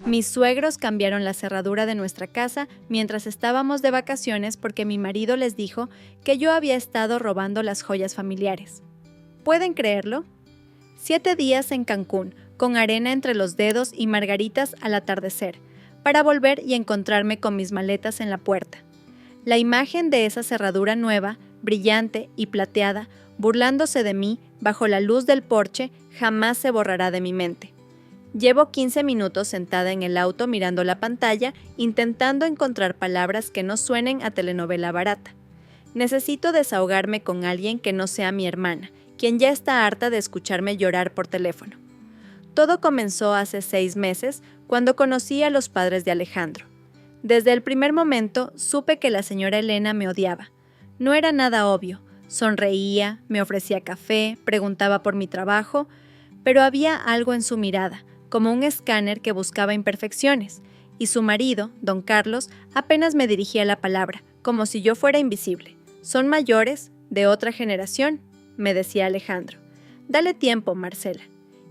Mis suegros cambiaron la cerradura de nuestra casa mientras estábamos de vacaciones porque mi marido les dijo que yo había estado robando las joyas familiares. ¿Pueden creerlo? 7 días en Cancún, con arena entre los dedos y margaritas al atardecer, para volver y encontrarme con mis maletas en la puerta. La imagen de esa cerradura nueva, brillante y plateada, burlándose de mí bajo la luz del porche, jamás se borrará de mi mente. Llevo 15 minutos sentada en el auto mirando la pantalla, intentando encontrar palabras que no suenen a telenovela barata. Necesito desahogarme con alguien que no sea mi hermana, quien ya está harta de escucharme llorar por teléfono. Todo comenzó hace 6 meses, cuando conocí a los padres de Alejandro. Desde el primer momento supe que la señora Elena me odiaba. No era nada obvio. Sonreía, me ofrecía café, preguntaba por mi trabajo, pero había algo en su mirada, como un escáner que buscaba imperfecciones, y su marido, don Carlos, apenas me dirigía la palabra, como si yo fuera invisible. Son mayores, de otra generación, me decía Alejandro. Dale tiempo, Marcela.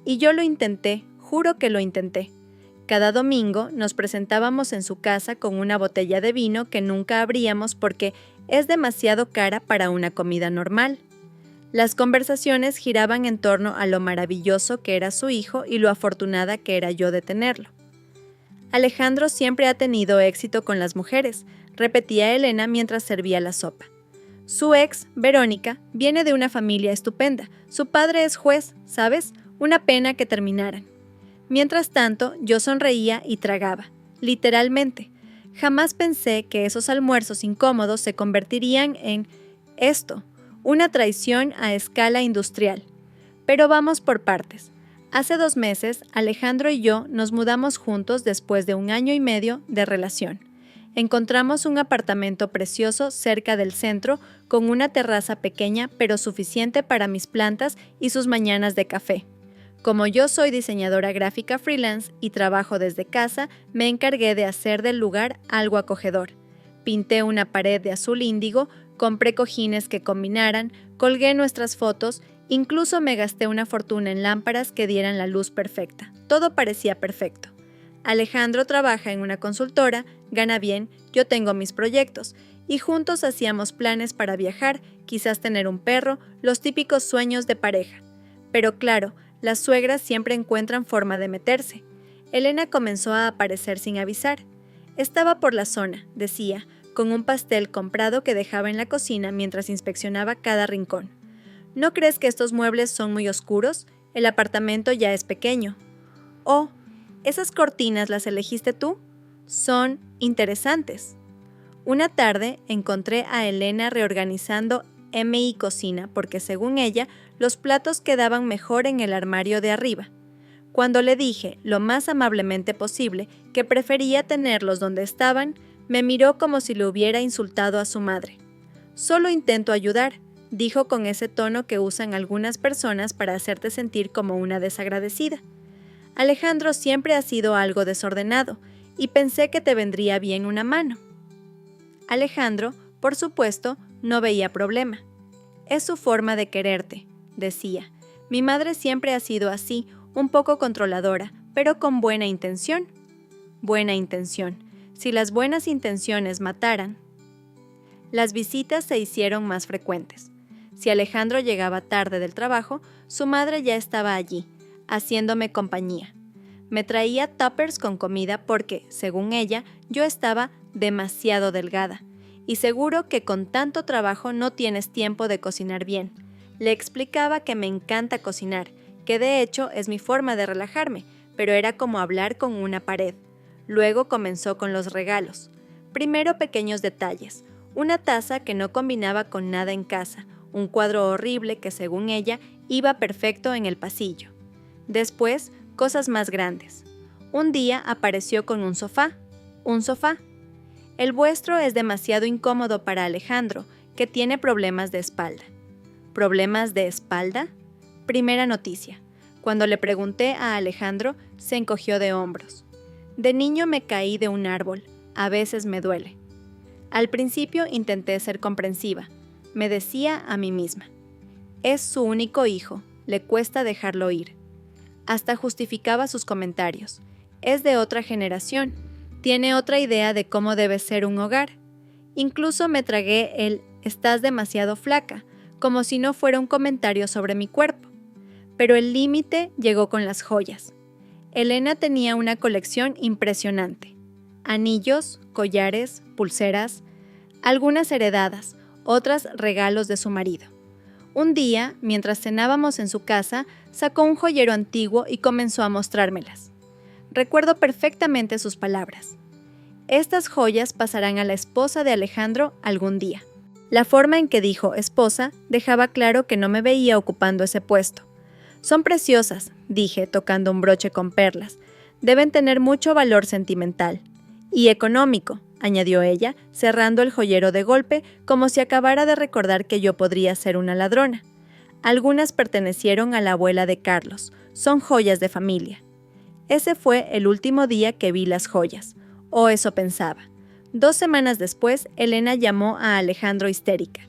Y yo lo intenté, juro que lo intenté. Cada domingo nos presentábamos en su casa con una botella de vino que nunca abríamos porque es demasiado cara para una comida normal. Las conversaciones giraban en torno a lo maravilloso que era su hijo y lo afortunada que era yo de tenerlo. Alejandro siempre ha tenido éxito con las mujeres, repetía Elena mientras servía la sopa. Su ex, Verónica, viene de una familia estupenda. Su padre es juez, ¿sabes? Una pena que terminaran. Mientras tanto, yo sonreía y tragaba, literalmente. Jamás pensé que esos almuerzos incómodos se convertirían en esto, una traición a escala industrial. Pero vamos por partes. Hace 2 meses, Alejandro y yo nos mudamos juntos después de 1 año y medio de relación. Encontramos un apartamento precioso cerca del centro, con una terraza pequeña pero suficiente para mis plantas y sus mañanas de café. Como yo soy diseñadora gráfica freelance y trabajo desde casa, me encargué de hacer del lugar algo acogedor. Pinté una pared de azul índigo, compré cojines que combinaran, colgué nuestras fotos, incluso me gasté una fortuna en lámparas que dieran la luz perfecta. Todo parecía perfecto. Alejandro trabaja en una consultora, gana bien, yo tengo mis proyectos, y juntos hacíamos planes para viajar, quizás tener un perro, los típicos sueños de pareja. Pero claro, las suegras siempre encuentran forma de meterse. Elena comenzó a aparecer sin avisar. Estaba por la zona, decía, con un pastel comprado que dejaba en la cocina mientras inspeccionaba cada rincón. ¿No crees que estos muebles son muy oscuros? El apartamento ya es pequeño. Oh, ¿esas cortinas las elegiste tú? Son interesantes. Una tarde encontré a Elena reorganizando MI Cocina porque, según ella, los platos quedaban mejor en el armario de arriba. Cuando le dije, lo más amablemente posible, que prefería tenerlos donde estaban, me miró como si le hubiera insultado a su madre. «Solo intento ayudar», dijo con ese tono que usan algunas personas para hacerte sentir como una desagradecida. Alejandro siempre ha sido algo desordenado, y pensé que te vendría bien una mano. Alejandro, por supuesto, no veía problema. «Es su forma de quererte», decía. «Mi madre siempre ha sido así, un poco controladora, pero con buena intención». Buena intención. Si las buenas intenciones mataran. Las visitas se hicieron más frecuentes. Si Alejandro llegaba tarde del trabajo, su madre ya estaba allí, haciéndome compañía. Me traía tuppers con comida porque, según ella, yo estaba demasiado delgada. Y seguro que con tanto trabajo no tienes tiempo de cocinar bien. Le explicaba que me encanta cocinar, que de hecho es mi forma de relajarme, pero era como hablar con una pared. Luego comenzó con los regalos. Primero pequeños detalles, una taza que no combinaba con nada en casa, un cuadro horrible que según ella iba perfecto en el pasillo. Después, cosas más grandes. Un día apareció con un sofá. Un sofá. El vuestro es demasiado incómodo para Alejandro, que tiene problemas de espalda. ¿Problemas de espalda? Primera noticia. Cuando le pregunté a Alejandro, se encogió de hombros. De niño me caí de un árbol, a veces me duele. Al principio intenté ser comprensiva. Me decía a mí misma. Es su único hijo, le cuesta dejarlo ir. Hasta justificaba sus comentarios. Es de otra generación. Tiene otra idea de cómo debe ser un hogar. Incluso me tragué el «estás demasiado flaca», como si no fuera un comentario sobre mi cuerpo. Pero el límite llegó con las joyas. Elena tenía una colección impresionante. Anillos, collares, pulseras, algunas heredadas, otras regalos de su marido. Un día, mientras cenábamos en su casa, sacó un joyero antiguo y comenzó a mostrármelas. Recuerdo perfectamente sus palabras. Estas joyas pasarán a la esposa de Alejandro algún día. La forma en que dijo esposa dejaba claro que no me veía ocupando ese puesto. Son preciosas, dije, tocando un broche con perlas. Deben tener mucho valor sentimental. Y económico, añadió ella, cerrando el joyero de golpe, como si acabara de recordar que yo podría ser una ladrona. Algunas pertenecieron a la abuela de Carlos. Son joyas de familia. Ese fue el último día que vi las joyas. O eso pensaba. 2 semanas después, Elena llamó a Alejandro histérica.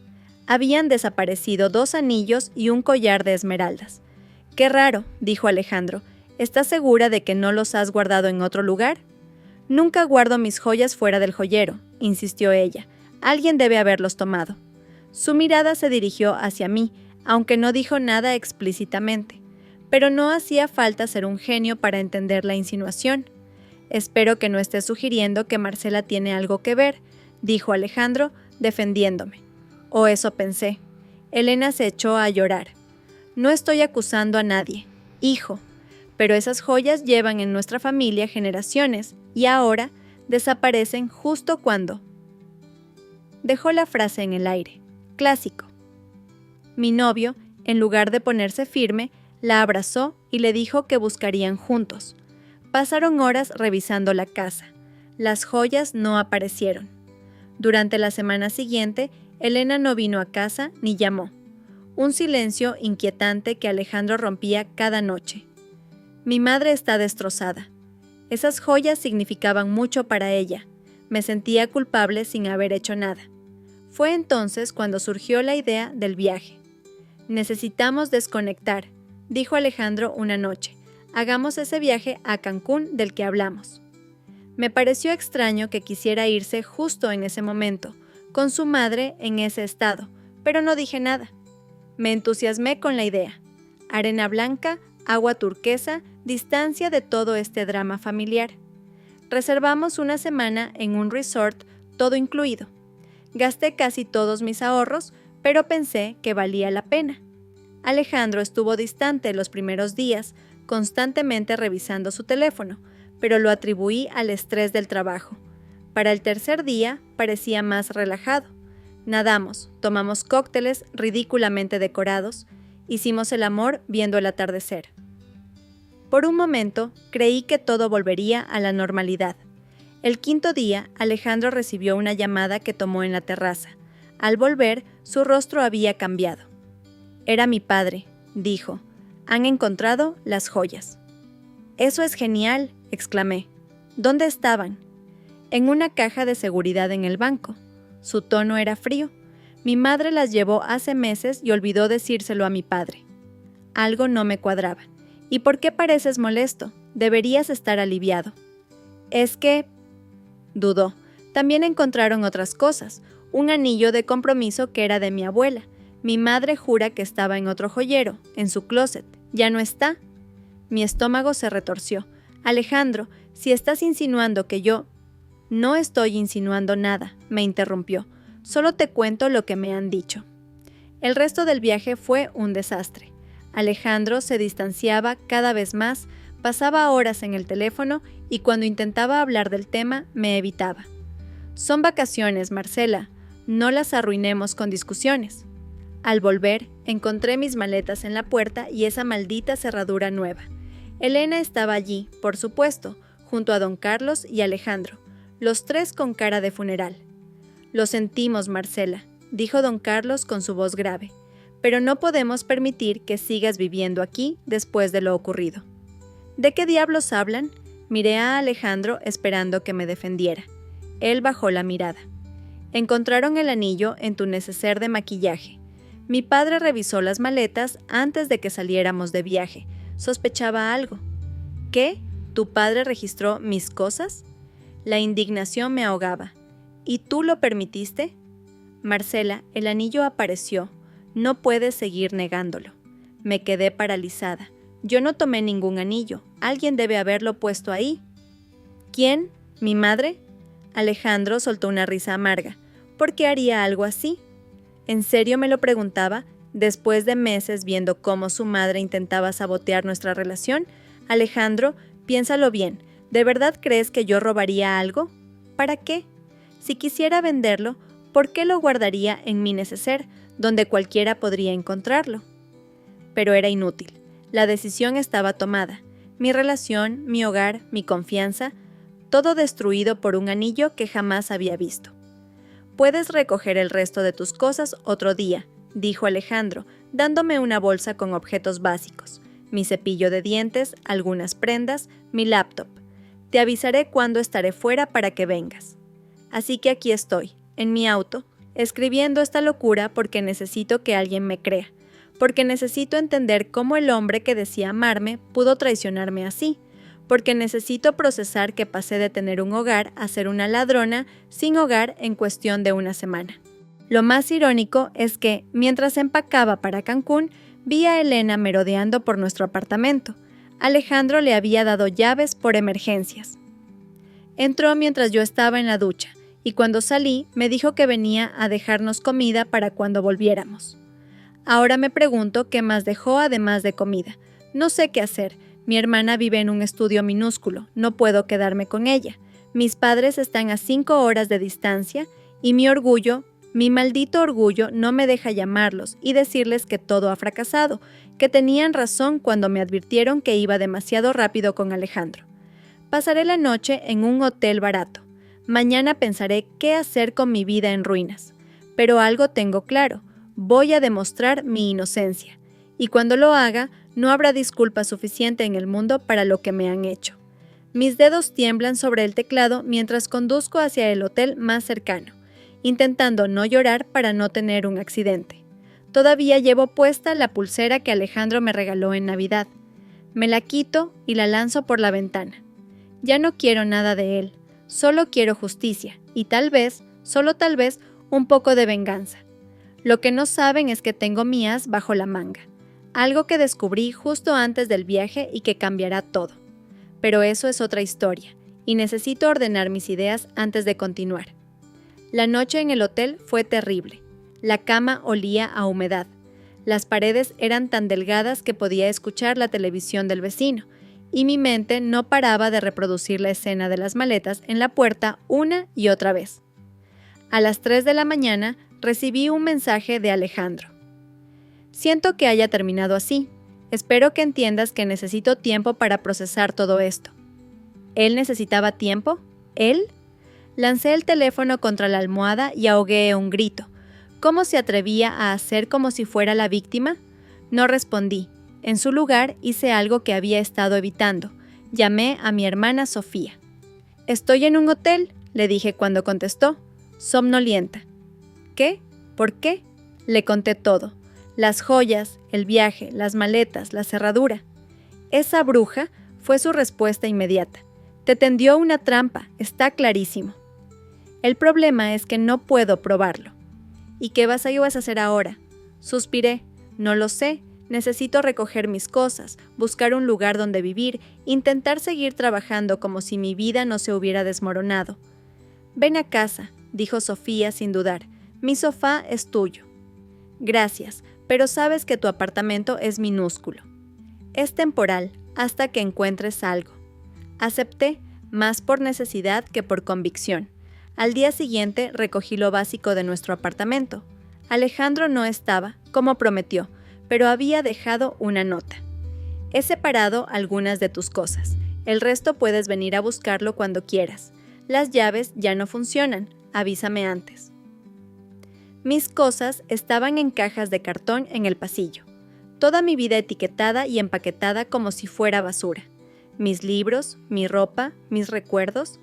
Habían desaparecido 2 anillos y un collar de esmeraldas. «Qué raro», dijo Alejandro. «¿Estás segura de que no los has guardado en otro lugar?» «Nunca guardo mis joyas fuera del joyero», insistió ella. «Alguien debe haberlos tomado». Su mirada se dirigió hacia mí, aunque no dijo nada explícitamente. Pero no hacía falta ser un genio para entender la insinuación. «Espero que no estés sugiriendo que Marcela tiene algo que ver», dijo Alejandro, defendiéndome. O eso pensé. Elena se echó a llorar. «No estoy acusando a nadie, hijo, pero esas joyas llevan en nuestra familia generaciones y ahora desaparecen justo cuando». Dejó la frase en el aire. Clásico. Mi novio, en lugar de ponerse firme, la abrazó y le dijo que buscarían juntos. Pasaron horas revisando la casa. Las joyas no aparecieron. Durante la semana siguiente, Elena no vino a casa ni llamó. Un silencio inquietante que Alejandro rompía cada noche. Mi madre está destrozada. Esas joyas significaban mucho para ella. Me sentía culpable sin haber hecho nada. Fue entonces cuando surgió la idea del viaje. «Necesitamos desconectar», dijo Alejandro una noche. «Hagamos ese viaje a Cancún del que hablamos». Me pareció extraño que quisiera irse justo en ese momento, con su madre en ese estado, pero no dije nada. Me entusiasmé con la idea. Arena blanca, agua turquesa, distancia de todo este drama familiar. Reservamos una semana en un resort, todo incluido. Gasté casi todos mis ahorros, pero pensé que valía la pena. Alejandro estuvo distante los primeros días, constantemente revisando su teléfono, pero lo atribuí al estrés del trabajo. Para el tercer día parecía más relajado. Nadamos, tomamos cócteles ridículamente decorados, hicimos el amor viendo el atardecer. Por un momento creí que todo volvería a la normalidad. El 5.º día, Alejandro recibió una llamada que tomó en la terraza. Al volver, su rostro había cambiado. «Era mi padre», dijo. «Han encontrado las joyas». «Eso es genial», exclamé. «¿Dónde estaban?» «En una caja de seguridad en el banco». Su tono era frío. Mi madre las llevó hace meses y olvidó decírselo a mi padre. Algo no me cuadraba. «¿Y por qué pareces molesto? Deberías estar aliviado». «Es que…» dudó. «También encontraron otras cosas. Un anillo de compromiso que era de mi abuela. Mi madre jura que estaba en otro joyero, en su closet. ¿Ya no está?» Mi estómago se retorció. «Alejandro, si estás insinuando que yo…» «No estoy insinuando nada», me interrumpió. «Solo te cuento lo que me han dicho». El resto del viaje fue un desastre. Alejandro se distanciaba cada vez más, pasaba horas en el teléfono y cuando intentaba hablar del tema me evitaba. «Son vacaciones, Marcela. No las arruinemos con discusiones». Al volver, encontré mis maletas en la puerta y esa maldita cerradura nueva. Elena estaba allí, por supuesto, junto a don Carlos y Alejandro, los 3 con cara de funeral. «Lo sentimos, Marcela», dijo don Carlos con su voz grave, «pero no podemos permitir que sigas viviendo aquí después de lo ocurrido». «¿De qué diablos hablan?», miré a Alejandro esperando que me defendiera. Él bajó la mirada. «Encontraron el anillo en tu neceser de maquillaje. Mi padre revisó las maletas antes de que saliéramos de viaje. Sospechaba algo». «¿Qué? ¿Tu padre registró mis cosas? La indignación me ahogaba. ¿Y tú lo permitiste? Marcela, el anillo apareció. No puedes seguir negándolo. Me quedé paralizada. Yo no tomé ningún anillo. Alguien debe haberlo puesto ahí. ¿Quién? ¿Mi madre? Alejandro soltó una risa amarga. ¿Por qué haría algo así? ¿En serio me lo preguntaba? Después de meses viendo cómo su madre intentaba sabotear nuestra relación. Alejandro, piénsalo bien. ¿De verdad crees que yo robaría algo? ¿Para qué? Si quisiera venderlo, ¿por qué lo guardaría en mi neceser, donde cualquiera podría encontrarlo? Pero era inútil. La decisión estaba tomada. Mi relación, mi hogar, mi confianza, todo destruido por un anillo que jamás había visto. Puedes recoger el resto de tus cosas otro día, dijo Alejandro, dándome una bolsa con objetos básicos, mi cepillo de dientes, algunas prendas, mi laptop. Te avisaré cuando estaré fuera para que vengas. Así que aquí estoy, en mi auto, escribiendo esta locura porque necesito que alguien me crea, porque necesito entender cómo el hombre que decía amarme pudo traicionarme así, porque necesito procesar que pasé de tener un hogar a ser una ladrona sin hogar en cuestión de una semana. Lo más irónico es que, mientras empacaba para Cancún, vi a Elena merodeando por nuestro apartamento. Alejandro le había dado llaves por emergencias. Entró mientras yo estaba en la ducha, y cuando salí me dijo que venía a dejarnos comida para cuando volviéramos. Ahora me pregunto qué más dejó además de comida. No sé qué hacer. Mi hermana vive en un estudio minúsculo, no puedo quedarme con ella. Mis padres están a 5 horas de distancia y mi maldito orgullo no me deja llamarlos y decirles que todo ha fracasado, que tenían razón cuando me advirtieron que iba demasiado rápido con Alejandro. Pasaré la noche en un hotel barato. Mañana pensaré qué hacer con mi vida en ruinas. Pero algo tengo claro, voy a demostrar mi inocencia. Y cuando lo haga, no habrá disculpa suficiente en el mundo para lo que me han hecho. Mis dedos tiemblan sobre el teclado mientras conduzco hacia el hotel más cercano, intentando no llorar para no tener un accidente. Todavía llevo puesta la pulsera que Alejandro me regaló en Navidad. Me la quito y la lanzo por la ventana. Ya no quiero nada de él, solo quiero justicia y tal vez, solo tal vez, un poco de venganza. Lo que no saben es que tengo mi as bajo la manga. Algo que descubrí justo antes del viaje y que cambiará todo. Pero eso es otra historia, y necesito ordenar mis ideas antes de continuar. La noche en el hotel fue terrible. La cama olía a humedad. Las paredes eran tan delgadas que podía escuchar la televisión del vecino, y mi mente no paraba de reproducir la escena de las maletas en la puerta una y otra vez. A las 3 de la mañana recibí un mensaje de Alejandro. Siento que haya terminado así. Espero que entiendas que necesito tiempo para procesar todo esto. ¿Él necesitaba tiempo? ¿Él? Lancé el teléfono contra la almohada y ahogué un grito. ¿Cómo se atrevía a hacer como si fuera la víctima? No respondí. En su lugar hice algo que había estado evitando. Llamé a mi hermana Sofía. «Estoy en un hotel», le dije cuando contestó, somnolienta. «¿Qué? ¿Por qué?» Le conté todo. Las joyas, el viaje, las maletas, la cerradura. «Esa bruja», fue su respuesta inmediata. «Te tendió una trampa, está clarísimo». El problema es que no puedo probarlo. «¿Y qué ibas a hacer ahora?» Suspiré. «No lo sé. Necesito recoger mis cosas, buscar un lugar donde vivir, intentar seguir trabajando como si mi vida no se hubiera desmoronado». «Ven a casa», dijo Sofía sin dudar. «Mi sofá es tuyo». «Gracias, pero sabes que tu apartamento es minúsculo. Es temporal, hasta que encuentres algo». Acepté, más por necesidad que por convicción. Al día siguiente recogí lo básico de nuestro apartamento. Alejandro no estaba, como prometió, pero había dejado una nota. «He separado algunas de tus cosas. El resto puedes venir a buscarlo cuando quieras. Las llaves ya no funcionan. Avísame antes». Mis cosas estaban en cajas de cartón en el pasillo. Toda mi vida etiquetada y empaquetada como si fuera basura. Mis libros, mi ropa, mis recuerdos.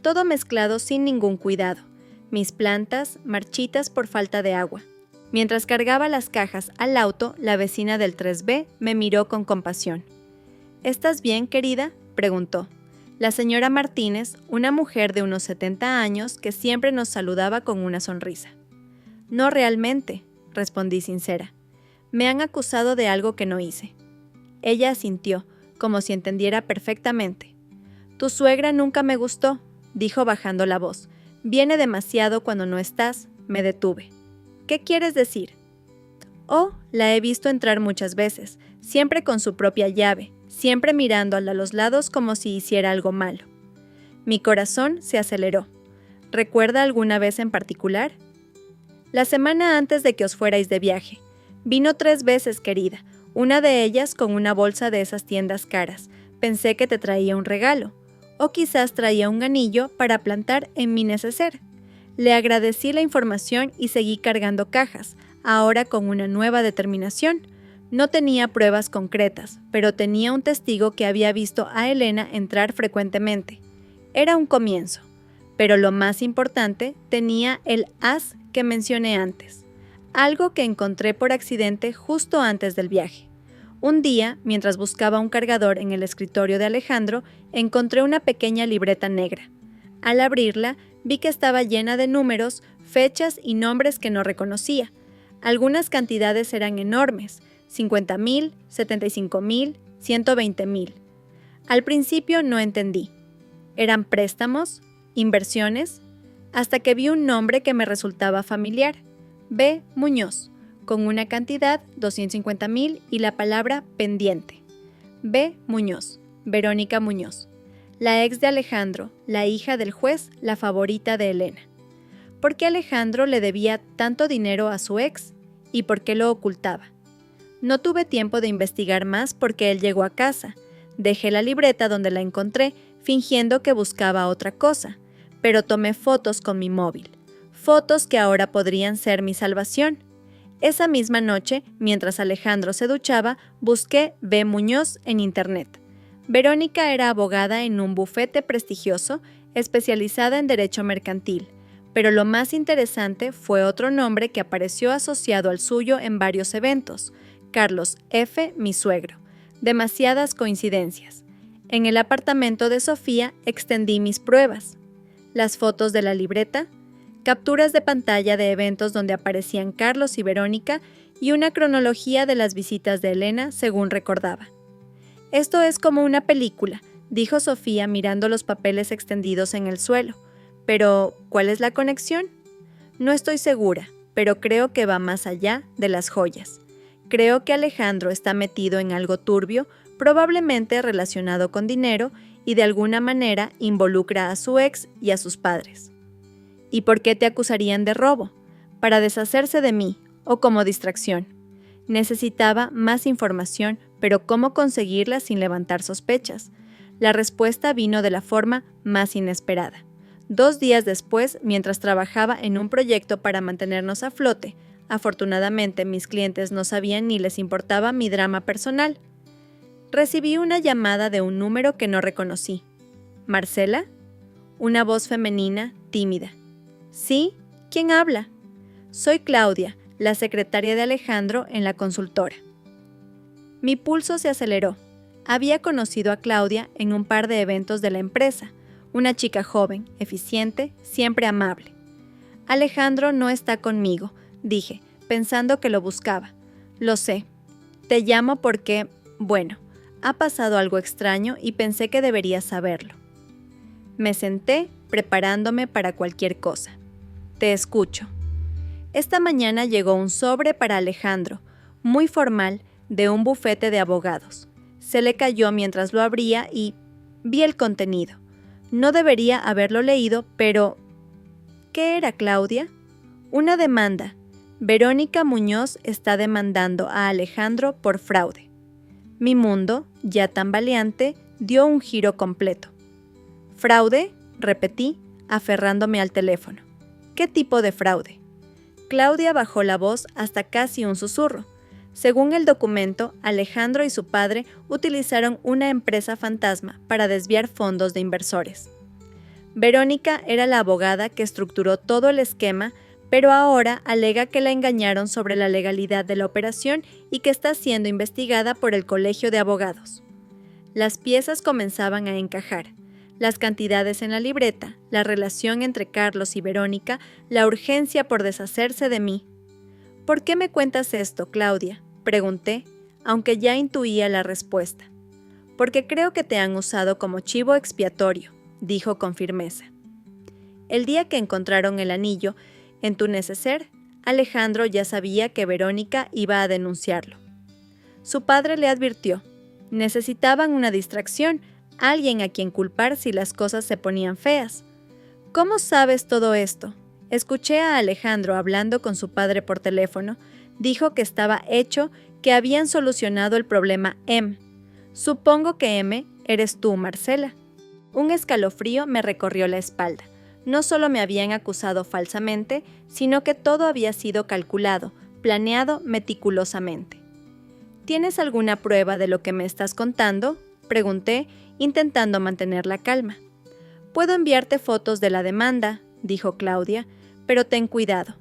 Todo mezclado sin ningún cuidado. Mis plantas, marchitas por falta de agua. Mientras cargaba las cajas al auto, la vecina del 3B me miró con compasión. «¿Estás bien, querida?», preguntó. La señora Martínez, una mujer de unos 70 años que siempre nos saludaba con una sonrisa. No realmente, respondí sincera. Me han acusado de algo que no hice. Ella asintió, como si entendiera perfectamente. Tu suegra nunca me gustó, dijo bajando la voz. Viene demasiado cuando no estás, me detuve. ¿Qué quieres decir? Oh, la he visto entrar muchas veces, siempre con su propia llave, siempre mirando a los lados como si hiciera algo malo. Mi corazón se aceleró. ¿Recuerda alguna vez en particular? La semana antes de que os fuerais de viaje. Vino 3 veces, querida, una de ellas con una bolsa de esas tiendas caras. Pensé que te traía un regalo, o quizás traía un anillo para plantar en mi neceser. Le agradecí la información y seguí cargando cajas, ahora con una nueva determinación. No tenía pruebas concretas, pero tenía un testigo que había visto a Elena entrar frecuentemente. Era un comienzo, pero lo más importante, tenía el as que mencioné antes, algo que encontré por accidente justo antes del viaje. Un día, mientras buscaba un cargador en el escritorio de Alejandro, encontré una pequeña libreta negra. Al abrirla, vi que estaba llena de números, fechas y nombres que no reconocía. Algunas cantidades eran enormes, 50,000, 75,000, 120,000. Al principio no entendí. ¿Eran préstamos? ¿Inversiones? Hasta que vi un nombre que me resultaba familiar, B. Muñoz, con una cantidad, 250,000 y la palabra pendiente. B. Muñoz, Verónica Muñoz, la ex de Alejandro, la hija del juez, la favorita de Elena. ¿Por qué Alejandro le debía tanto dinero a su ex? ¿Y por qué lo ocultaba? No tuve tiempo de investigar más porque él llegó a casa. Dejé la libreta donde la encontré, fingiendo que buscaba otra cosa, pero tomé fotos con mi móvil. Fotos que ahora podrían ser mi salvación. Esa misma noche, mientras Alejandro se duchaba, busqué B. Muñoz en internet. Verónica era abogada en un bufete prestigioso, especializada en derecho mercantil, pero lo más interesante fue otro nombre que apareció asociado al suyo en varios eventos, Carlos F., mi suegro. Demasiadas coincidencias. En el apartamento de Sofía extendí mis pruebas. Las fotos de la libreta, capturas de pantalla de eventos donde aparecían Carlos y Verónica y una cronología de las visitas de Elena según recordaba. Esto es como una película, dijo Sofía mirando los papeles extendidos en el suelo. Pero, ¿cuál es la conexión? No estoy segura, pero creo que va más allá de las joyas. Creo que Alejandro está metido en algo turbio, probablemente relacionado con dinero, y de alguna manera involucra a su ex y a sus padres. ¿Y por qué te acusarían de robo? Para deshacerse de mí, o como distracción. Necesitaba más información, pero ¿cómo conseguirla sin levantar sospechas? La respuesta vino de la forma más inesperada. 2 días después, mientras trabajaba en un proyecto para mantenernos a flote, afortunadamente mis clientes no sabían ni les importaba mi drama personal. Recibí una llamada de un número que no reconocí. ¿Marcela? Una voz femenina, tímida. ¿Sí? ¿Quién habla? Soy Claudia, la secretaria de Alejandro en la consultora. Mi pulso se aceleró. Había conocido a Claudia en un par de eventos de la empresa. Una chica joven, eficiente, siempre amable. Alejandro no está conmigo, dije, pensando que lo buscaba. Lo sé. Te llamo porque, bueno, ha pasado algo extraño y pensé que deberías saberlo. Me senté, preparándome para cualquier cosa. Te escucho. Esta mañana llegó un sobre para Alejandro, muy formal, de un bufete de abogados. Se le cayó mientras lo abría y vi el contenido. No debería haberlo leído, pero... ¿Qué era, Claudia? Una demanda. Verónica Muñoz está demandando a Alejandro por fraude. Mi mundo, ya tambaleante, dio un giro completo. ¿Fraude? Repetí, aferrándome al teléfono. ¿Qué tipo de fraude? Claudia bajó la voz hasta casi un susurro. Según el documento, Alejandro y su padre utilizaron una empresa fantasma para desviar fondos de inversores. Verónica era la abogada que estructuró todo el esquema, pero ahora alega que la engañaron sobre la legalidad de la operación y que está siendo investigada por el Colegio de Abogados. Las piezas comenzaban a encajar. Las cantidades en la libreta, la relación entre Carlos y Verónica, la urgencia por deshacerse de mí. ¿Por qué me cuentas esto, Claudia?, pregunté, aunque ya intuía la respuesta. Porque creo que te han usado como chivo expiatorio, dijo con firmeza. El día que encontraron el anillo en tu neceser, Alejandro ya sabía que Verónica iba a denunciarlo. Su padre le advirtió. Necesitaban una distracción, alguien a quien culpar si las cosas se ponían feas. ¿Cómo sabes todo esto? Escuché a Alejandro hablando con su padre por teléfono. Dijo que estaba hecho, que habían solucionado el problema M. Supongo que M eres tú, Marcela. Un escalofrío me recorrió la espalda. No solo me habían acusado falsamente, sino que todo había sido calculado, planeado meticulosamente. ¿Tienes alguna prueba de lo que me estás contando?, pregunté, intentando mantener la calma. Puedo enviarte fotos de la demanda, dijo Claudia, pero ten cuidado.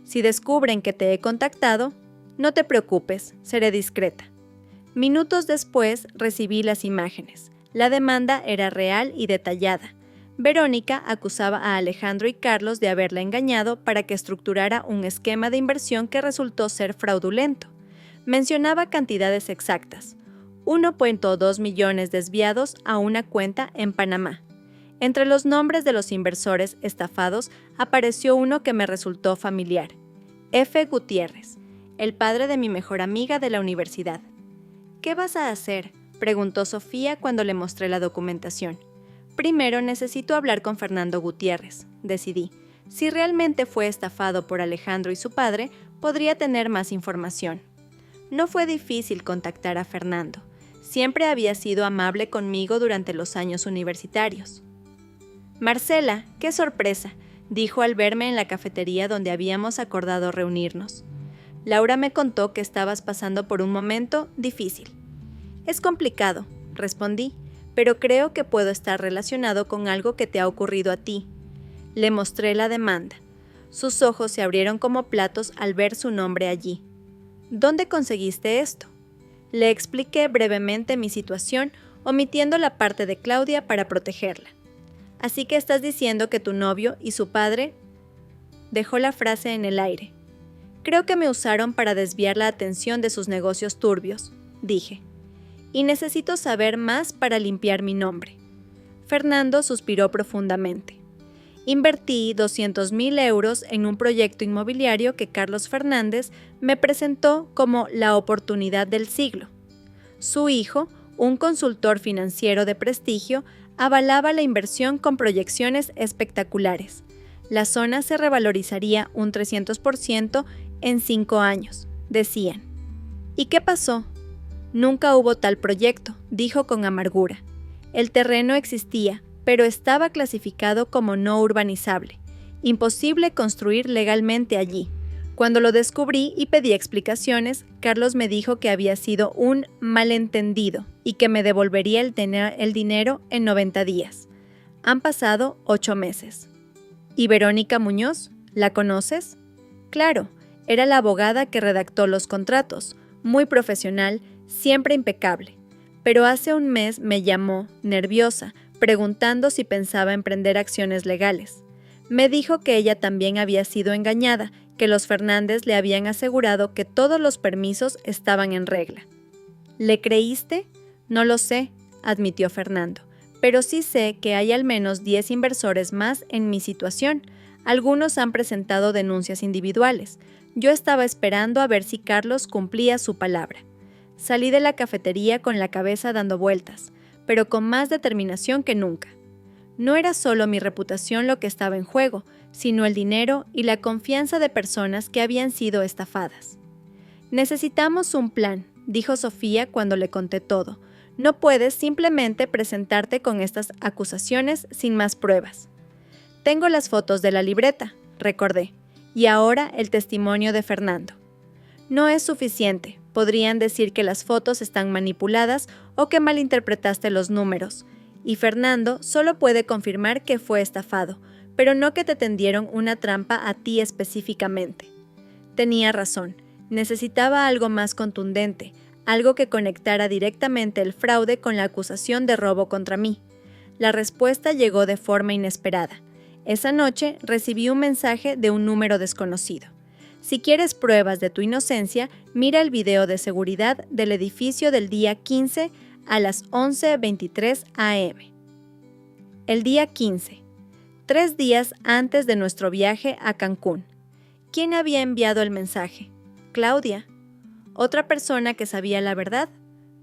Si descubren que te he contactado, no te preocupes, seré discreta. Minutos después recibí las imágenes. La demanda era real y detallada. Verónica acusaba a Alejandro y Carlos de haberla engañado para que estructurara un esquema de inversión que resultó ser fraudulento. Mencionaba cantidades exactas. 1.2 millones desviados a una cuenta en Panamá. Entre los nombres de los inversores estafados apareció uno que me resultó familiar. F. Gutiérrez, el padre de mi mejor amiga de la universidad. ¿Qué vas a hacer?, preguntó Sofía cuando le mostré la documentación. Primero necesito hablar con Fernando Gutiérrez, decidí. Si realmente fue estafado por Alejandro y su padre, podría tener más información. No fue difícil contactar a Fernando. Siempre había sido amable conmigo durante los años universitarios. Marcela, qué sorpresa, dijo al verme en la cafetería donde habíamos acordado reunirnos. Laura me contó que estabas pasando por un momento difícil. Es complicado, respondí, pero creo que puedo estar relacionado con algo que te ha ocurrido a ti. Le mostré la demanda. Sus ojos se abrieron como platos al ver su nombre allí. ¿Dónde conseguiste esto? Le expliqué brevemente mi situación, omitiendo la parte de Claudia para protegerla. Así que estás diciendo que tu novio y su padre... Dejó la frase en el aire. Creo que me usaron para desviar la atención de sus negocios turbios, dije. Y necesito saber más para limpiar mi nombre. Fernando suspiró profundamente. Invertí 200.000 euros en un proyecto inmobiliario que Carlos Fernández me presentó como la oportunidad del siglo. Su hijo, un consultor financiero de prestigio, avalaba la inversión con proyecciones espectaculares. La zona se revalorizaría un 300% en 5 años, decían. ¿Y qué pasó? Nunca hubo tal proyecto, dijo con amargura. El terreno existía, pero estaba clasificado como no urbanizable. Imposible construir legalmente allí. Cuando lo descubrí y pedí explicaciones, Carlos me dijo que había sido un malentendido y que me devolvería el dinero en 90 días. Han pasado 8 meses. ¿Y Verónica Muñoz? ¿La conoces? Claro, era la abogada que redactó los contratos, muy profesional, siempre impecable. Pero hace un mes me llamó, nerviosa, preguntando si pensaba emprender acciones legales. Me dijo que ella también había sido engañada, que los Fernández le habían asegurado que todos los permisos estaban en regla. ¿Le creíste? No lo sé, admitió Fernando, pero sí sé que hay al menos 10 inversores más en mi situación. Algunos han presentado denuncias individuales. Yo estaba esperando a ver si Carlos cumplía su palabra. Salí de la cafetería con la cabeza dando vueltas, pero con más determinación que nunca. No era solo mi reputación lo que estaba en juego, sino el dinero y la confianza de personas que habían sido estafadas. Necesitamos un plan, dijo Sofía cuando le conté todo. No puedes simplemente presentarte con estas acusaciones sin más pruebas. Tengo las fotos de la libreta, recordé, y ahora el testimonio de Fernando. No es suficiente. Podrían decir que las fotos están manipuladas o que malinterpretaste los números. Y Fernando solo puede confirmar que fue estafado, pero no que te tendieron una trampa a ti específicamente. Tenía razón, necesitaba algo más contundente, algo que conectara directamente el fraude con la acusación de robo contra mí. La respuesta llegó de forma inesperada. Esa noche recibí un mensaje de un número desconocido. Si quieres pruebas de tu inocencia, mira el video de seguridad del edificio del día 15 a las 11:23 am. El día 15, 3 días antes de nuestro viaje a Cancún. ¿Quién había enviado el mensaje? Claudia. ¿Otra persona que sabía la verdad?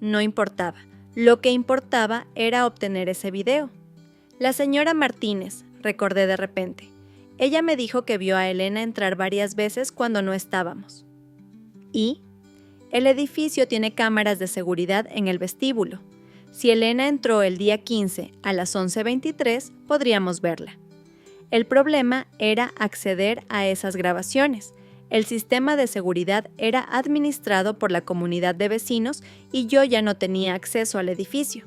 No importaba. Lo que importaba era obtener ese video. La señora Martínez, recordé de repente. Ella me dijo que vio a Elena entrar varias veces cuando no estábamos. ¿Y? El edificio tiene cámaras de seguridad en el vestíbulo. Si Elena entró el día 15 a las 11:23, podríamos verla. El problema era acceder a esas grabaciones. El sistema de seguridad era administrado por la comunidad de vecinos y yo ya no tenía acceso al edificio.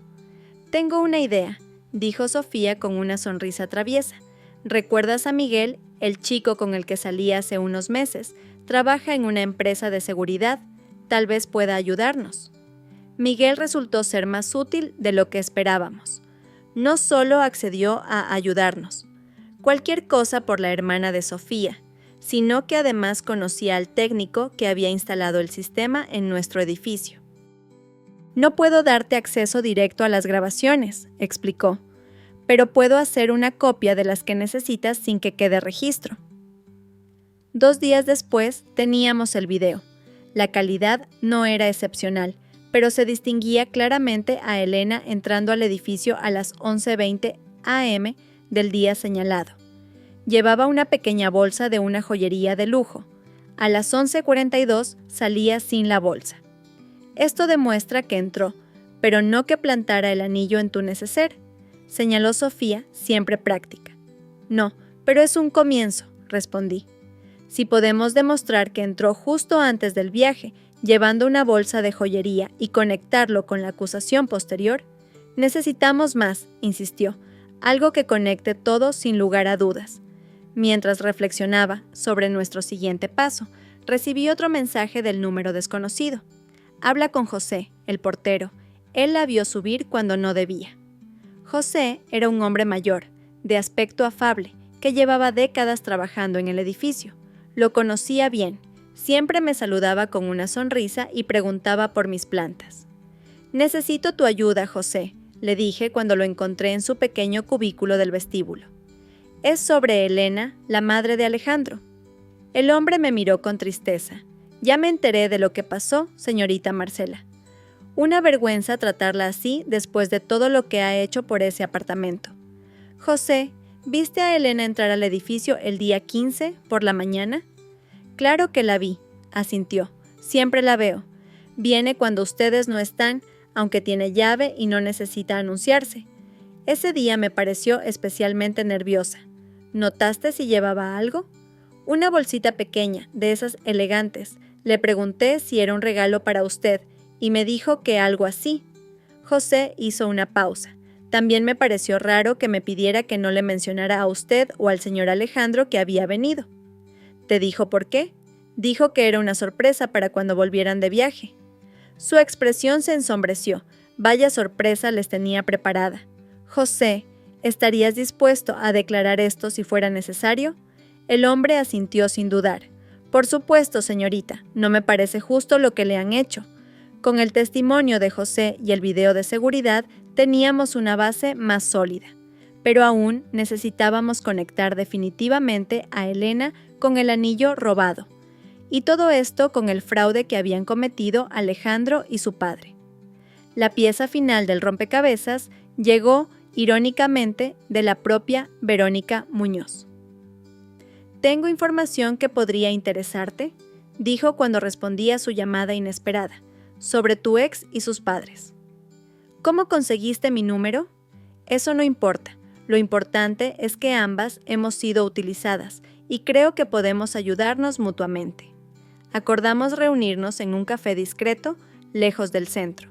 Tengo una idea, dijo Sofía con una sonrisa traviesa. ¿Recuerdas a Miguel, el chico con el que salí hace unos meses? Trabaja en una empresa de seguridad. Tal vez pueda ayudarnos. Miguel resultó ser más útil de lo que esperábamos. No solo accedió a ayudarnos, cualquier cosa por la hermana de Sofía, sino que además conocía al técnico que había instalado el sistema en nuestro edificio. No puedo darte acceso directo a las grabaciones, explicó, pero puedo hacer una copia de las que necesitas sin que quede registro. 2 días después teníamos el video. La calidad no era excepcional, pero se distinguía claramente a Elena entrando al edificio a las 11:20 am del día señalado. Llevaba una pequeña bolsa de una joyería de lujo. A las 11:42 salía sin la bolsa. Esto demuestra que entró, pero no que plantara el anillo en tu neceser, señaló Sofía, siempre práctica. No, pero es un comienzo, respondí. Si podemos demostrar que entró justo antes del viaje, llevando una bolsa de joyería y conectarlo con la acusación posterior, necesitamos más, insistió, algo que conecte todo sin lugar a dudas. Mientras reflexionaba sobre nuestro siguiente paso, recibí otro mensaje del número desconocido. Habla con José, el portero. Él la vio subir cuando no debía. José era un hombre mayor, de aspecto afable, que llevaba décadas trabajando en el edificio. Lo conocía bien. Siempre me saludaba con una sonrisa y preguntaba por mis plantas. «Necesito tu ayuda, José», le dije cuando lo encontré en su pequeño cubículo del vestíbulo. «Es sobre Elena, la madre de Alejandro». El hombre me miró con tristeza. «Ya me enteré de lo que pasó, señorita Marcela. Una vergüenza tratarla así después de todo lo que ha hecho por ese apartamento. José, ¿viste a Elena entrar al edificio el día 15 por la mañana?» «Claro que la vi», asintió. «Siempre la veo. Viene cuando ustedes no están, aunque tiene llave y no necesita anunciarse. Ese día me pareció especialmente nerviosa. ¿Notaste si llevaba algo?» «Una bolsita pequeña, de esas elegantes. Le pregunté si era un regalo para usted, y me dijo que algo así». José hizo una pausa. También me pareció raro que me pidiera que no le mencionara a usted o al señor Alejandro que había venido. «¿Te dijo por qué?» «Dijo que era una sorpresa para cuando volvieran de viaje». Su expresión se ensombreció. Vaya sorpresa les tenía preparada. «José, ¿estarías dispuesto a declarar esto si fuera necesario?» El hombre asintió sin dudar. «Por supuesto, señorita, no me parece justo lo que le han hecho». Con el testimonio de José y el video de seguridad teníamos una base más sólida. Pero aún necesitábamos conectar definitivamente a Elena con el anillo robado. Y todo esto con el fraude que habían cometido Alejandro y su padre. La pieza final del rompecabezas llegó, irónicamente, de la propia Verónica Muñoz. «Tengo información que podría interesarte», dijo cuando respondí a su llamada inesperada, «sobre tu ex y sus padres». «¿Cómo conseguiste mi número?» «Eso no importa. Lo importante es que ambas hemos sido utilizadas y creo que podemos ayudarnos mutuamente». Acordamos reunirnos en un café discreto, lejos del centro.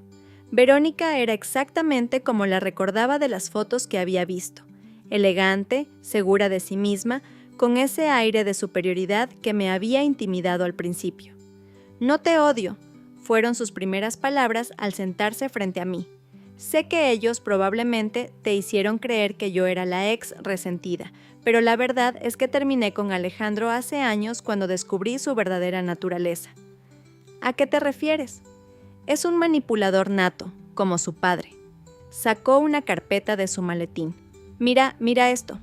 Verónica era exactamente como la recordaba de las fotos que había visto, elegante, segura de sí misma, con ese aire de superioridad que me había intimidado al principio. «No te odio», fueron sus primeras palabras al sentarse frente a mí. Sé que ellos probablemente te hicieron creer que yo era la ex resentida, pero la verdad es que terminé con Alejandro hace años cuando descubrí su verdadera naturaleza. ¿A qué te refieres? Es un manipulador nato, como su padre. Sacó una carpeta de su maletín. Mira esto.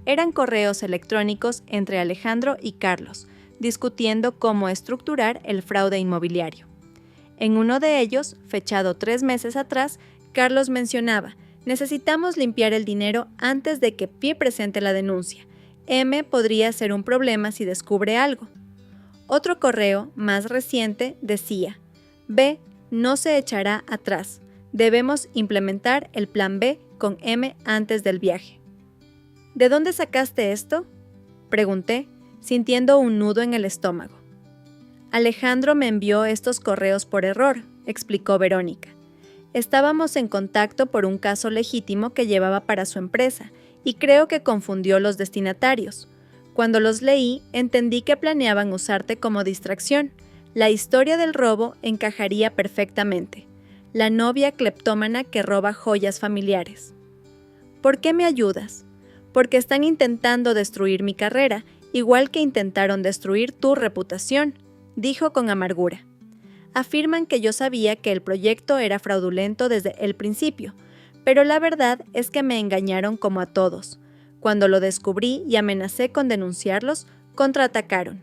Eran correos electrónicos entre Alejandro y Carlos, discutiendo cómo estructurar el fraude inmobiliario. En uno de ellos, fechado 3 meses atrás, Carlos mencionaba: necesitamos limpiar el dinero antes de que Pi presente la denuncia. M podría ser un problema si descubre algo. Otro correo, más reciente, decía: B no se echará atrás. Debemos implementar el plan B con M antes del viaje. ¿De dónde sacaste esto?, pregunté, sintiendo un nudo en el estómago. Alejandro me envió estos correos por error, explicó Verónica. Estábamos en contacto por un caso legítimo que llevaba para su empresa, y creo que confundió los destinatarios. Cuando los leí, entendí que planeaban usarte como distracción. La historia del robo encajaría perfectamente. La novia cleptómana que roba joyas familiares. ¿Por qué me ayudas? Porque están intentando destruir mi carrera, igual que intentaron destruir tu reputación, dijo con amargura. Afirman que yo sabía que el proyecto era fraudulento desde el principio, pero la verdad es que me engañaron como a todos. Cuando lo descubrí y amenacé con denunciarlos, contraatacaron.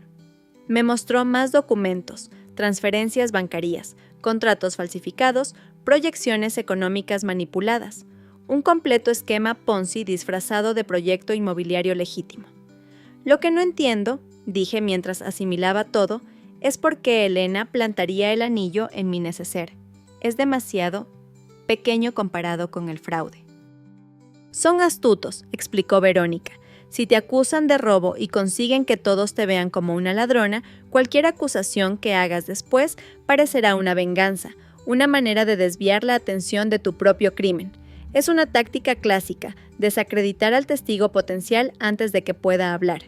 Me mostró más documentos, transferencias bancarias, contratos falsificados, proyecciones económicas manipuladas, un completo esquema Ponzi disfrazado de proyecto inmobiliario legítimo. Lo que no entiendo, dije mientras asimilaba todo, es por qué Elena plantaría el anillo en mi neceser. Es demasiado pequeño comparado con el fraude. Son astutos, explicó Verónica. Si te acusan de robo y consiguen que todos te vean como una ladrona, cualquier acusación que hagas después parecerá una venganza, una manera de desviar la atención de tu propio crimen. Es una táctica clásica, desacreditar al testigo potencial antes de que pueda hablar.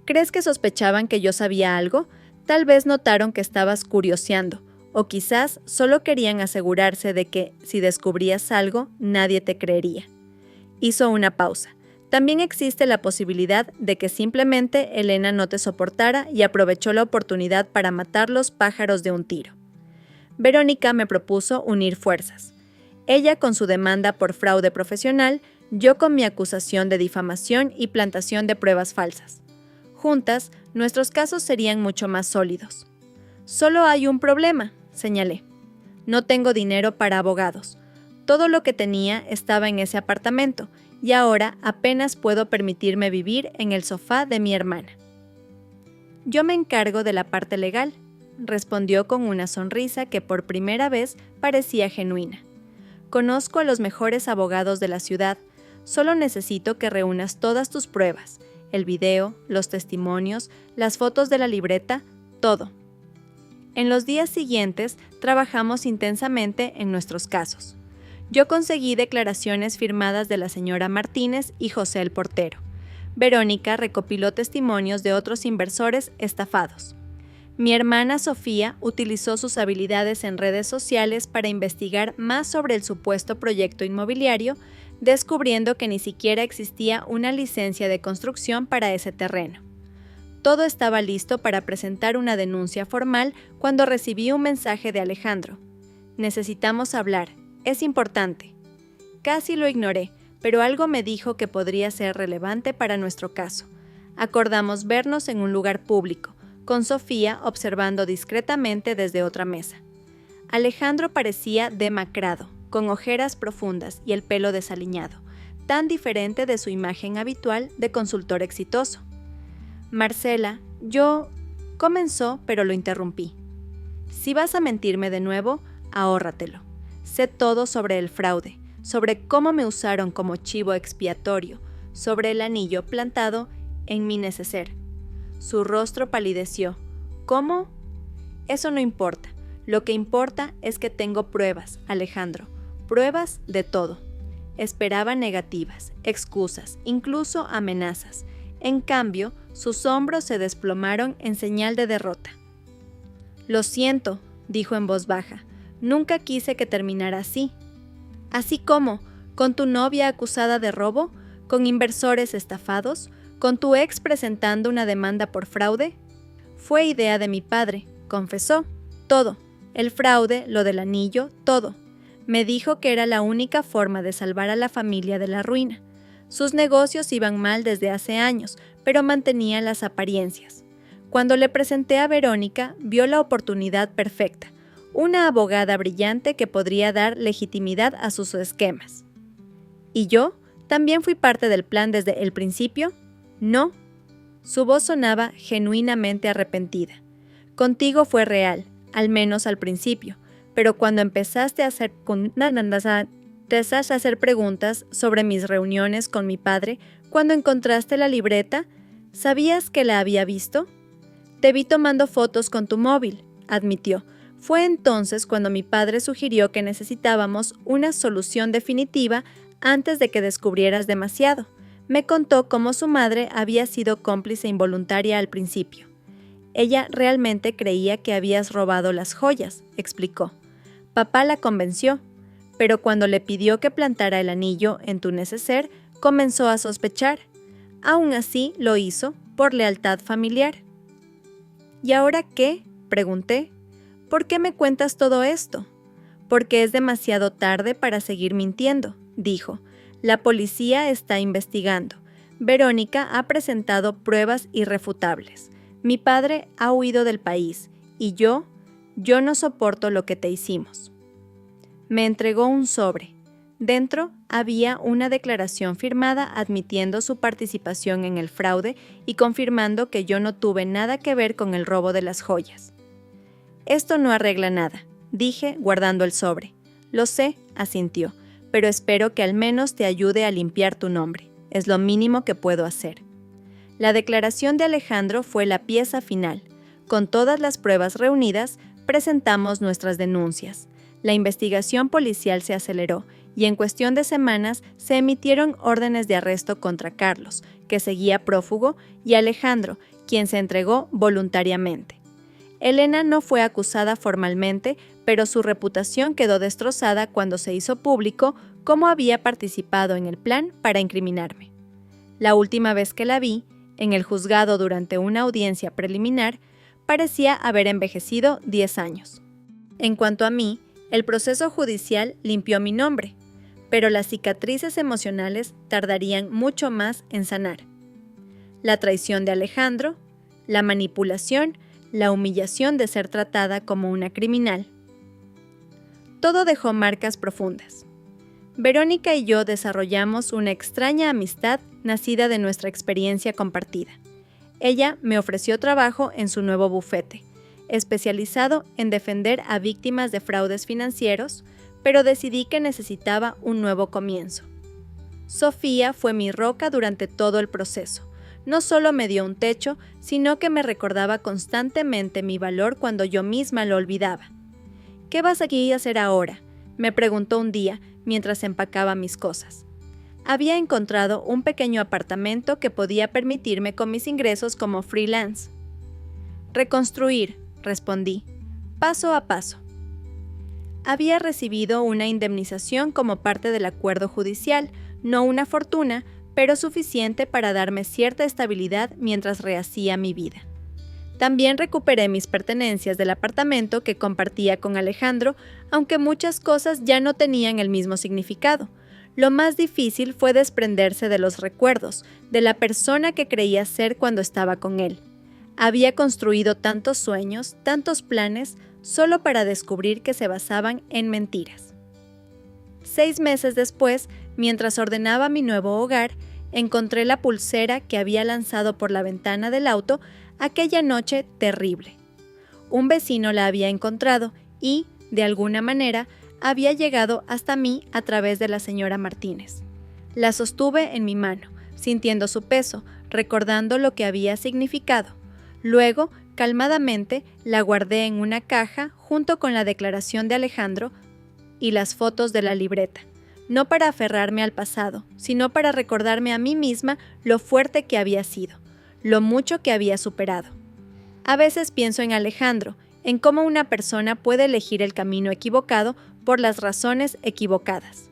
¿Crees que sospechaban que yo sabía algo? Tal vez notaron que estabas curioseando, o quizás solo querían asegurarse de que, si descubrías algo, nadie te creería. Hizo una pausa. También existe la posibilidad de que simplemente Elena no te soportara y aprovechó la oportunidad para matar los pájaros de un tiro. Verónica me propuso unir fuerzas. Ella con su demanda por fraude profesional, yo con mi acusación de difamación y plantación de pruebas falsas. Juntas, nuestros casos serían mucho más sólidos. Solo hay un problema, señalé. No tengo dinero para abogados. Todo lo que tenía estaba en ese apartamento, y ahora apenas puedo permitirme vivir en el sofá de mi hermana. Yo me encargo de la parte legal, respondió con una sonrisa que por primera vez parecía genuina. Conozco a los mejores abogados de la ciudad, solo necesito que reúnas todas tus pruebas, el video, los testimonios, las fotos de la libreta, todo. En los días siguientes trabajamos intensamente en nuestros casos. Yo conseguí declaraciones firmadas de la señora Martínez y José el portero. Verónica recopiló testimonios de otros inversores estafados. Mi hermana Sofía utilizó sus habilidades en redes sociales para investigar más sobre el supuesto proyecto inmobiliario, descubriendo que ni siquiera existía una licencia de construcción para ese terreno. Todo estaba listo para presentar una denuncia formal cuando recibí un mensaje de Alejandro. Necesitamos hablar, es importante. Casi lo ignoré, pero algo me dijo que podría ser relevante para nuestro caso. Acordamos vernos en un lugar público, con Sofía observando discretamente desde otra mesa. Alejandro parecía demacrado, con ojeras profundas y el pelo desaliñado, tan diferente de su imagen habitual de consultor exitoso. Marcela, comenzó, pero lo interrumpí. Si vas a mentirme de nuevo, ahórratelo. Sé todo sobre el fraude, sobre cómo me usaron como chivo expiatorio, sobre el anillo plantado en mi neceser. Su rostro palideció. ¿Cómo? Eso no importa. Lo que importa es que tengo pruebas, Alejandro. Pruebas de todo. Esperaba negativas, excusas, incluso amenazas. En cambio, sus hombros se desplomaron en señal de derrota. Lo siento, dijo en voz baja. Nunca quise que terminara así. ¿Así cómo? ¿Con tu novia acusada de robo? ¿Con inversores estafados? ¿Con tu ex presentando una demanda por fraude? Fue idea de mi padre, confesó. Todo. El fraude, lo del anillo, todo. Me dijo que era la única forma de salvar a la familia de la ruina. Sus negocios iban mal desde hace años, pero mantenía las apariencias. Cuando le presenté a Verónica, vio la oportunidad perfecta. Una abogada brillante que podría dar legitimidad a sus esquemas. ¿Y yo? ¿También fui parte del plan desde el principio? No. Su voz sonaba genuinamente arrepentida. Contigo fue real, al menos al principio, pero cuando empezaste a hacer preguntas sobre mis reuniones con mi padre, cuando encontraste la libreta, ¿sabías que la había visto? Te vi tomando fotos con tu móvil, admitió. Fue entonces cuando mi padre sugirió que necesitábamos una solución definitiva antes de que descubrieras demasiado. Me contó cómo su madre había sido cómplice involuntaria al principio. Ella realmente creía que habías robado las joyas, explicó. Papá la convenció, pero cuando le pidió que plantara el anillo en tu neceser, comenzó a sospechar. Aún así lo hizo por lealtad familiar. ¿Y ahora qué?, pregunté. ¿Por qué me cuentas todo esto? Porque es demasiado tarde para seguir mintiendo, dijo. La policía está investigando. Verónica ha presentado pruebas irrefutables. Mi padre ha huido del país y yo no soporto lo que te hicimos. Me entregó un sobre. Dentro había una declaración firmada admitiendo su participación en el fraude y confirmando que yo no tuve nada que ver con el robo de las joyas. Esto no arregla nada, dije guardando el sobre. Lo sé, asintió, pero espero que al menos te ayude a limpiar tu nombre. Es lo mínimo que puedo hacer. La declaración de Alejandro fue la pieza final. Con todas las pruebas reunidas, presentamos nuestras denuncias. La investigación policial se aceleró y en cuestión de semanas se emitieron órdenes de arresto contra Carlos, que seguía prófugo, y Alejandro, quien se entregó voluntariamente. Elena no fue acusada formalmente, pero su reputación quedó destrozada cuando se hizo público cómo había participado en el plan para incriminarme. La última vez que la vi, en el juzgado durante una audiencia preliminar, parecía haber envejecido 10 años. En cuanto a mí, el proceso judicial limpió mi nombre, pero las cicatrices emocionales tardarían mucho más en sanar. La traición de Alejandro, la manipulación, la humillación de ser tratada como una criminal. Todo dejó marcas profundas. Verónica y yo desarrollamos una extraña amistad nacida de nuestra experiencia compartida. Ella me ofreció trabajo en su nuevo bufete, especializado en defender a víctimas de fraudes financieros, pero decidí que necesitaba un nuevo comienzo. Sofía fue mi roca durante todo el proceso. No solo me dio un techo, sino que me recordaba constantemente mi valor cuando yo misma lo olvidaba. ¿Qué vas aquí a hacer ahora?, me preguntó un día mientras empacaba mis cosas. Había encontrado un pequeño apartamento que podía permitirme con mis ingresos como freelance. Reconstruir, respondí, paso a paso. Había recibido una indemnización como parte del acuerdo judicial, no una fortuna, pero suficiente para darme cierta estabilidad mientras rehacía mi vida. También recuperé mis pertenencias del apartamento que compartía con Alejandro, aunque muchas cosas ya no tenían el mismo significado. Lo más difícil fue desprenderse de los recuerdos, de la persona que creía ser cuando estaba con él. Había construido tantos sueños, tantos planes, solo para descubrir que se basaban en mentiras. 6 meses después, mientras ordenaba mi nuevo hogar, encontré la pulsera que había lanzado por la ventana del auto aquella noche terrible. Un vecino la había encontrado y, de alguna manera, había llegado hasta mí a través de la señora Martínez. La sostuve en mi mano, sintiendo su peso, recordando lo que había significado. Luego, calmadamente, la guardé en una caja junto con la declaración de Alejandro y las fotos de la libreta. No para aferrarme al pasado, sino para recordarme a mí misma lo fuerte que había sido, lo mucho que había superado. A veces pienso en Alejandro, en cómo una persona puede elegir el camino equivocado por las razones equivocadas.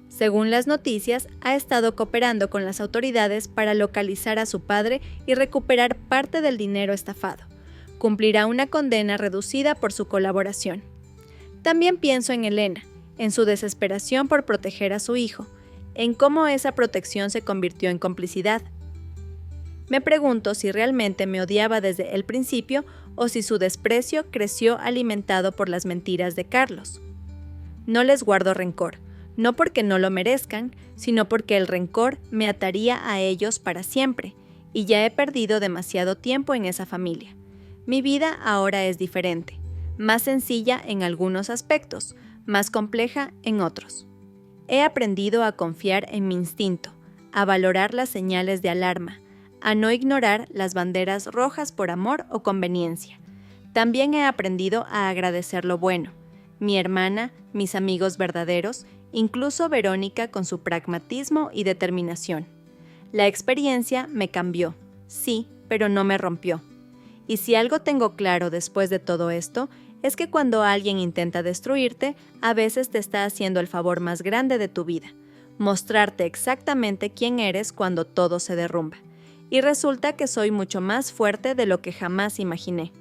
Según las noticias, ha estado cooperando con las autoridades para localizar a su padre y recuperar parte del dinero estafado. Cumplirá una condena reducida por su colaboración. También pienso en Elena, en su desesperación por proteger a su hijo, en cómo esa protección se convirtió en complicidad. Me pregunto si realmente me odiaba desde el principio o si su desprecio creció alimentado por las mentiras de Carlos. No les guardo rencor, no porque no lo merezcan, sino porque el rencor me ataría a ellos para siempre, y ya he perdido demasiado tiempo en esa familia. Mi vida ahora es diferente, más sencilla en algunos aspectos, más compleja en otros. He aprendido a confiar en mi instinto, a valorar las señales de alarma, a no ignorar las banderas rojas por amor o conveniencia. También he aprendido a agradecer lo bueno, mi hermana, mis amigos verdaderos, incluso Verónica con su pragmatismo y determinación. La experiencia me cambió, sí, pero no me rompió. Y si algo tengo claro después de todo esto, es que cuando alguien intenta destruirte, a veces te está haciendo el favor más grande de tu vida, mostrarte exactamente quién eres cuando todo se derrumba. Y resulta que soy mucho más fuerte de lo que jamás imaginé.